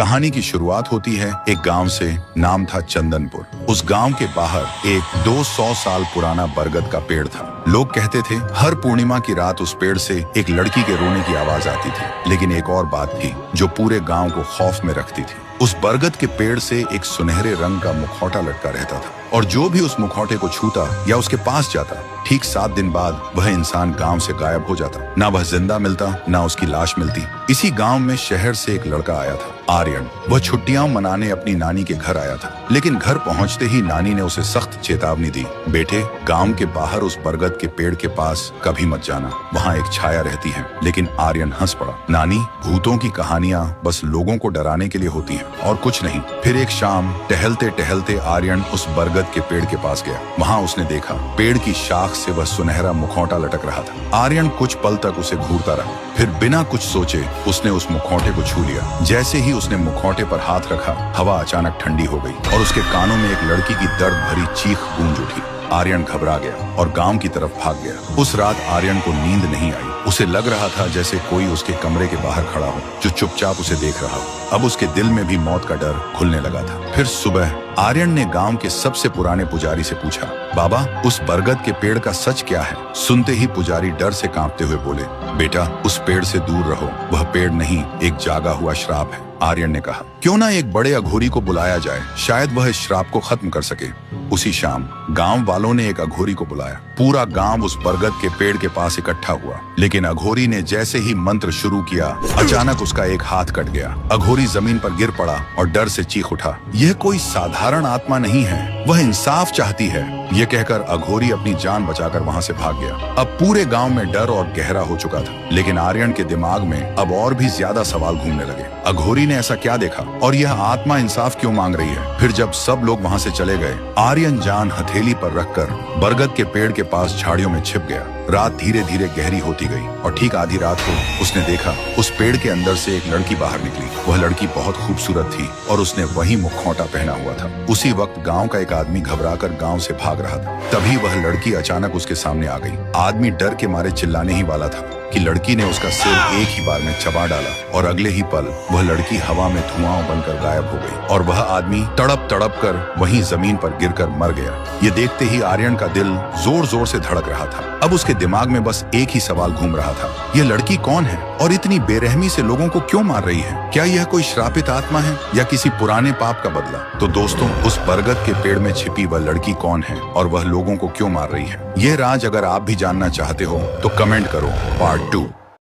कहानी की शुरुआत होती है एक गांव से। नाम था चंदनपुर। उस गांव के बाहर एक 200 साल पुराना बरगद का पेड़ था। लोग कहते थे हर पूर्णिमा की रात उस पेड़ से एक लड़की के रोने की आवाज आती थी। लेकिन एक और बात थी जो पूरे गांव को खौफ में रखती थी। उस बरगद के पेड़ से एक सुनहरे रंग का मुखौटा लटका रहता था और जो भी उस मुखौटे को छूता या उसके पास जाता, ठीक 7 दिन बाद वह इंसान गांव से गायब हो जाता। ना वह जिंदा मिलता, ना उसकी लाश मिलती। इसी गांव में शहर से एक लड़का आया था, आर्यन। वह छुट्टियां मनाने अपनी नानी के घर आया था। लेकिन घर पहुंचते ही नानी ने उसे सख्त चेतावनी दी, बेटे गांव के बाहर उस बरगद के पेड़ के पास कभी मत जाना, वहाँ एक छाया रहती है। लेकिन आर्यन हंस पड़ा, नानी भूतों की कहानियां बस लोगों को डराने के लिए होती हैं और कुछ नहीं। फिर एक शाम टहलते टहलते आर्यन उस बरगद के पेड़ के पास गया। वहाँ उसने देखा पेड़ की शाख से वह सुनहरा मुखौटा लटक रहा था। आर्यन कुछ पल तक उसे घूरता रहा, फिर बिना कुछ सोचे उसने उस मुखौटे को छू लिया। जैसे ही उसने मुखौटे पर हाथ रखा, हवा अचानक ठंडी हो गई और उसके कानों में एक लड़की की दर्द भरी चीख गूंज उठी। आर्यन घबरा गया और गांव की तरफ भाग गया। उस रात आर्यन को नींद नहीं आई। उसे लग रहा था जैसे कोई उसके कमरे के बाहर खड़ा हो जो चुपचाप उसे देख रहा हो। अब उसके दिल में भी मौत का डर घुलने लगा था। फिर सुबह आर्यन ने गांव के सबसे पुराने पुजारी से पूछा, बाबा उस बरगद के पेड़ का सच क्या है? सुनते ही पुजारी डर से कांपते हुए बोले, बेटा उस पेड़ से दूर रहो, वह पेड़ नहीं एक जागा हुआ श्राप है। आर्यन ने कहा, क्यों ना एक बड़े अघोरी को बुलाया जाए, शायद वह इस श्राप को खत्म कर सके। उसी शाम गांव वालों ने एक अघोरी को बुलाया। पूरा गांव उस बरगद के पेड़ के पास इकट्ठा हुआ। लेकिन अघोरी ने जैसे ही मंत्र शुरू किया, अचानक उसका एक हाथ कट गया। अघोरी जमीन पर गिर पड़ा और डर से चीख उठा, यह कोई साधारण आत्मा नहीं है, वह इंसाफ चाहती है। यह कहकर अघोरी अपनी जान बचाकर वहां से भाग गया। अब पूरे गांव में डर और गहरा हो चुका था। लेकिन आर्यन के दिमाग में अब और भी ज्यादा सवाल घूमने लगे। अघोरी ने ऐसा क्या देखा और यह आत्मा इंसाफ क्यों मांग रही है? फिर जब सब लोग वहां से चले गए, आर्यन जान हथेली पर रखकर बरगद के पेड़ के पास झाड़ियों में छिप गया। रात धीरे धीरे गहरी होती गई और ठीक आधी रात को उसने देखा उस पेड़ के अंदर से एक लड़की बाहर निकली। वह लड़की बहुत खूबसूरत थी और उसने वही मुखौटा पहना हुआ था। उसी वक्त गांव का एक आदमी घबराकर गांव से भाग रहा था। तभी वह लड़की अचानक उसके सामने आ गई। आदमी डर के मारे चिल्लाने ही वाला था कि लड़की ने उसका सिर एक ही बार में चबा डाला और अगले ही पल वह लड़की हवा में धुआं बनकर गायब हो गई और वह आदमी तड़प तड़प कर वहीं जमीन पर गिरकर मर गया। ये देखते ही आर्यन का दिल जोर जोर से धड़क रहा था। अब उसके दिमाग में बस एक ही सवाल घूम रहा था, यह लड़की कौन है और इतनी बेरहमी से लोगों को क्यों मार रही है? क्या यह कोई श्रापित आत्मा है या किसी पुराने पाप का बदला? तो दोस्तों, उस बरगद के पेड़ में छिपी वह लड़की कौन है और वह लोगों को क्यों मार रही है? यह राज अगर आप भी जानना चाहते हो तो कमेंट करो पार्ट 2।